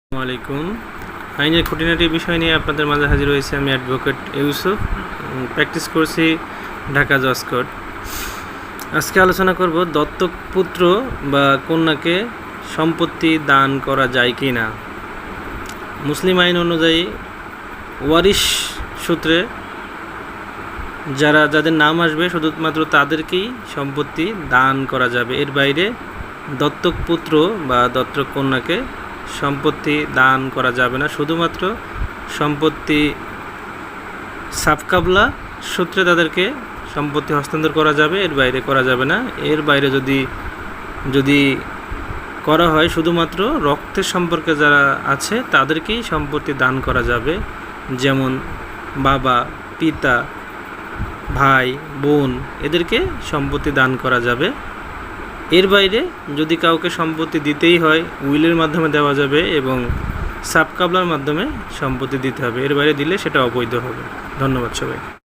আসসালামু আলাইকুম। আইনের খুঁটিনাটি বিষয় নিয়ে আপনাদের মাঝে হাজির হয়েছে আমি অ্যাডভোকেট ইউসুফ, প্র্যাকটিস করছি ঢাকা জজ কোর্ট। আজকে আলোচনা করব দত্তক পুত্র বা কন্যাকে সম্পত্তি দান করা যায় কি না। মুসলিম আইন অনুযায়ী ওয়ারিশ সূত্রে যাদের নাম আসবে শুধুমাত্র তাদেরকেই সম্পত্তি দান করা যাবে। এর বাইরে দত্তক পুত্র বা দত্তক কন্যাকে সম্পত্তি দান করা যাবে না। শুধুমাত্র সম্পত্তি সাফকাবলা সূত্রে তাদেরকে সম্পত্তি হস্তান্তর করা যাবে, এর বাইরে করা যাবে না। এর বাইরে যদি করা হয় শুধুমাত্র রক্তের সম্পর্কে যারা আছে তাদেরকেই সম্পত্তি দান করা যাবে, যেমন বাবা, পিতা, ভাই, বোন, এদেরকে সম্পত্তি দান করা যাবে। এর বাইরে যদি কাউকে সম্পত্তি দিতেই হয় উইলের মাধ্যমে দেওয়া যাবে এবং সাবকাবলার মাধ্যমে সম্পত্তি দিতে হবে। এর বাইরে দিলে সেটা অবৈধ হবে। ধন্যবাদ সবাই।